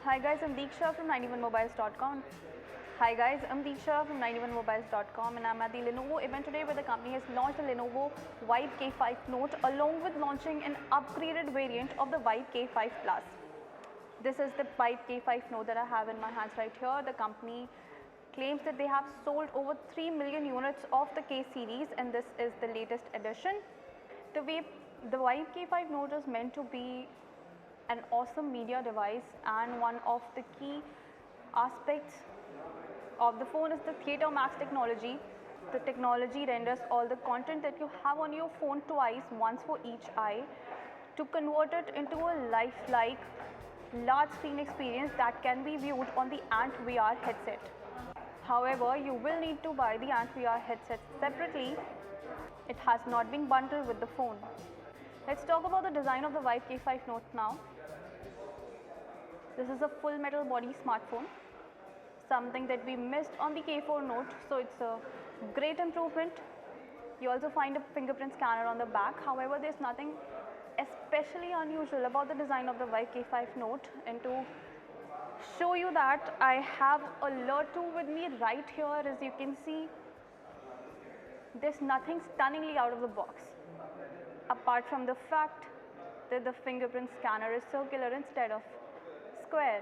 Hi guys, I'm Deeksha from 91mobiles.com. Hi guys, I'm Deeksha from 91mobiles.com and I'm at the Lenovo event today where the company has launched the Lenovo Vibe K5 Note along with launching an upgraded variant of the Vibe K5 Plus. This is the Vibe K5 Note that I have in my hands right here. The company claims that they have sold over 3 million units of the K series and this is the latest edition. The Vibe K5 Note is meant to be an awesome media device, and one of the key aspects of the phone is the Theatermax technology. The technology renders all the content that you have on your phone twice, once for each eye, to convert it into a lifelike large screen experience that can be viewed on the Ant VR headset. However, you will need to buy the Ant VR headset separately. It has not been bundled with the phone. Let's talk about the design of the Vibe K5 Note now. This is a full metal body smartphone, something that we missed on the K4 Note, so it's a great improvement. You also find a fingerprint scanner on the back. However, there's nothing especially unusual about the design of the Vibe K5 Note, and to show you that, I have a Alert 2 with me right here. As you can see, there's nothing stunningly out of the box, apart from the fact that the fingerprint scanner is circular instead of square.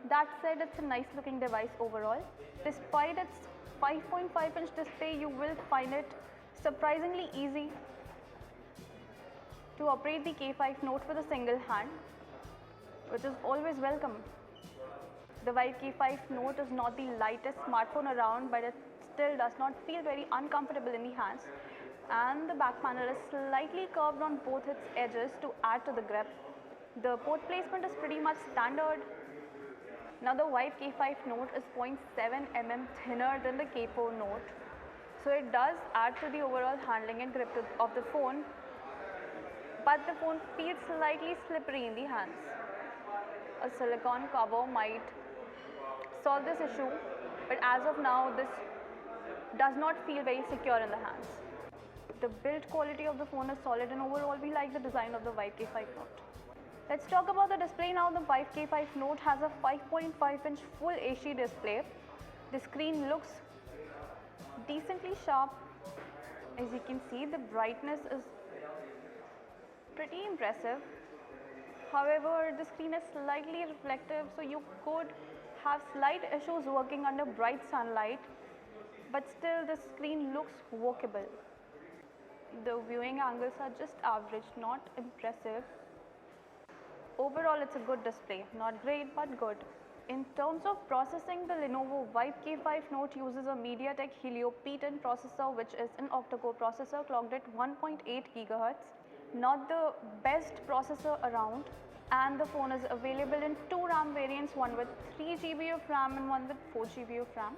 That said, it's a nice looking device overall. Despite its 5.5-inch display, you will find it surprisingly easy to operate the K5 Note with a single hand, which is always welcome. The Vibe K5 Note is not the lightest smartphone around, but it still does not feel very uncomfortable in the hands, and the back panel is slightly curved on both its edges to add to the grip. The port placement is pretty much standard. Now the Vibe K5 Note is 0.7 mm thinner than the K4 Note, so it does add to the overall handling and grip of the phone, but the phone feels slightly slippery in the hands. A silicone cover might solve this issue, but as of now this does not feel very secure in the hands. The build quality of the phone is solid, and overall we like the design of the Vibe K5 Note. Let's talk about the display now. The Vibe K5 Note has a 5.5-inch full HD display. The screen looks decently sharp. As you can see, the brightness is pretty impressive. However, the screen is slightly reflective, so you could have slight issues working under bright sunlight, but still the screen looks workable. The viewing angles are just average, not impressive. Overall, it's a good display, not great but good. In terms of processing, the Lenovo Vibe K5 Note uses a MediaTek Helio P10 processor, which is an octa-core processor clocked at 1.8 GHz. Not the best processor around, and the phone is available in two RAM variants, one with 3 GB of RAM and one with 4 GB of RAM.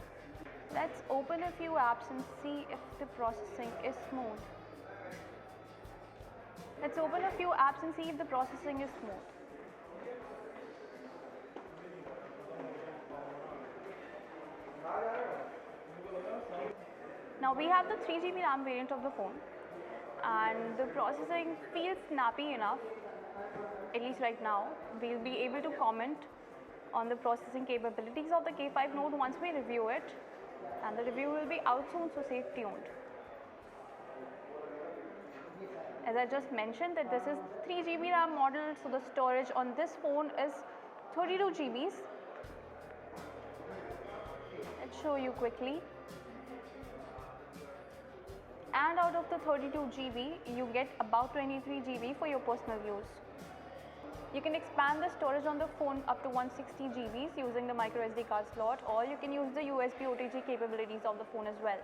Let's open a few apps and see if the processing is smooth. Let's open a few apps and see if the processing is smooth. Now we have the 3 GB RAM variant of the phone, and the processing feels snappy enough, at least right now. We'll be able to comment on the processing capabilities of the K5 Note once we review it, and the review will be out soon, so stay tuned. As I just mentioned, that this is 3 GB RAM model, so the storage on this phone is 32 GBs. Let's show you quickly. And out of the 32 GB, you get about 23 GB for your personal use. You can expand the storage on the phone up to 160 GBs using the micro SD card slot, or you can use the USB OTG capabilities of the phone as well.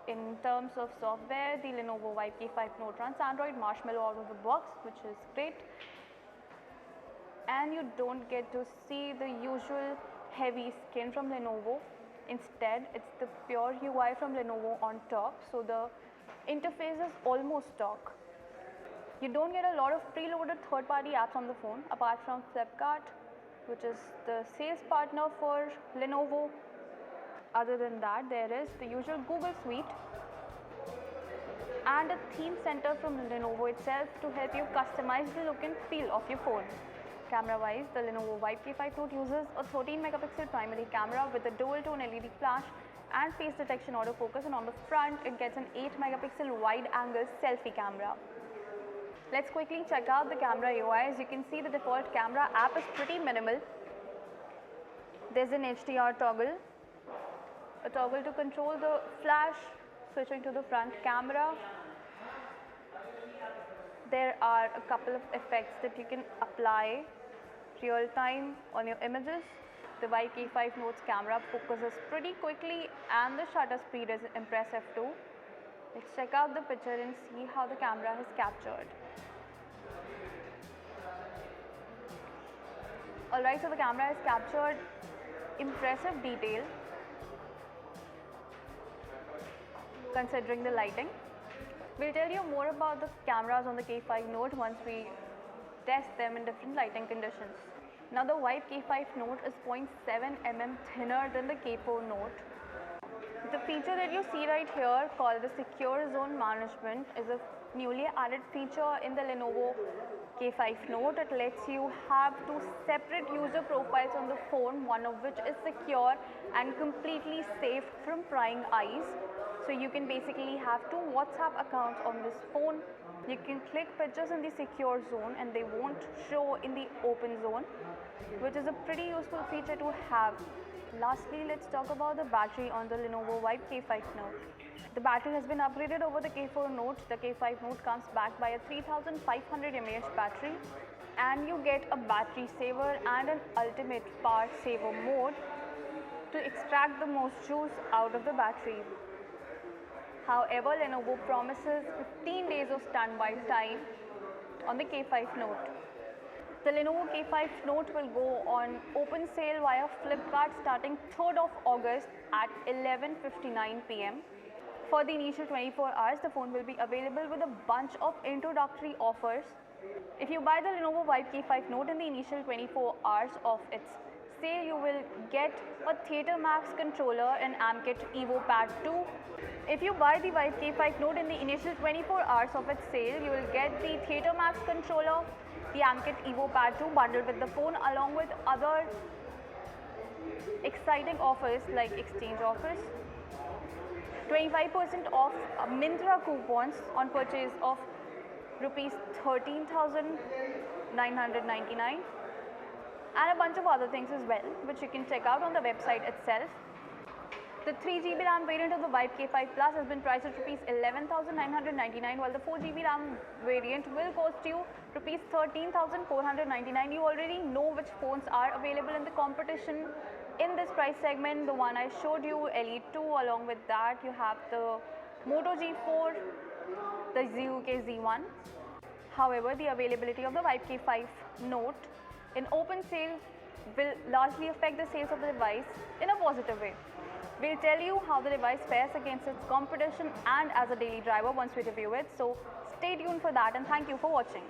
In terms of software, the Lenovo Vibe K5 Note runs Android Marshmallow out of the box, which is great. And you don't get to see the usual heavy skin from Lenovo. Instead, it's the pure UI from Lenovo on top, so the interface is almost stock. You don't get a lot of preloaded third-party apps on the phone, apart from Flipkart, which is the sales partner for Lenovo. Other than that, there is the usual Google Suite and a theme center from Lenovo itself to help you customize the look and feel of your phone. Camera-wise, the Lenovo Vibe K5 Note uses a 13 megapixel primary camera with a dual-tone LED flash and face detection autofocus, and on the front it gets an 8 megapixel wide-angle selfie camera. Let's quickly check out the camera UI. As you can see, the default camera app is pretty minimal. There's an HDR toggle, a toggle to control the flash, switching to the front camera. There are a couple of effects that you can apply real time on your images. The Vibe K5 Note's camera focuses pretty quickly and the shutter speed is impressive too. Let's check out the picture and see how the camera has captured. Alright, so the camera has captured impressive detail considering the lighting. We'll tell you more about the cameras on the K5 Note once we test them in different lighting conditions. Now the Vibe K5 Note is 0.7 mm thinner than the K4 Note. The feature that you see right here, called the Secure Zone Management, is a newly added feature in the Lenovo K5 Note. It lets you have two separate user profiles on the phone, one of which is secure and completely safe from prying eyes. So you can basically have two WhatsApp accounts on this phone. You can click pictures in the secure zone and they won't show in the open zone, which is a pretty useful feature to have. Lastly, let's talk about the battery on the Lenovo Vibe K5 Note. The battery has been upgraded over the K4 Note. The K5 Note comes backed by a 3500 mAh battery, and you get a battery saver and an ultimate power saver mode to extract the most juice out of the battery. However, Lenovo promises 15 days of standby time on the K5 Note. The Lenovo K5 Note will go on open sale via Flipkart starting 3rd of August at 11:59 p.m. For the initial 24 hours, the phone will be available with a bunch of introductory offers. If you buy the Lenovo Vibe K5 Note in the initial 24 hours of its sale, you will get a Theatermax controller and AMKit Evo Pad 2. If you buy the Vibe K5 Note in the initial 24 hours of its sale, you will get the Theatermax controller, the AMKit Evo Pad 2 bundled with the phone, along with other exciting offers like exchange offers, 25% off Myntra coupons on purchase of rupees 13,999, and a bunch of other things as well, which you can check out on the website itself. The 3GB RAM variant of the Vibe K5 Plus has been priced at rupees 11,999, while the 4GB RAM variant will cost you rupees 13,499. You already know which phones are available in the competition in this price segment. The one I showed you, Elite 2, along with that you have the Moto G4, the ZUK Z1. However, the availability of the Vibe K5 Note in open sale will largely affect the sales of the device in a positive way. We'll tell you how the device fares against its competition and as a daily driver once we review it. So stay tuned for that, and thank you for watching.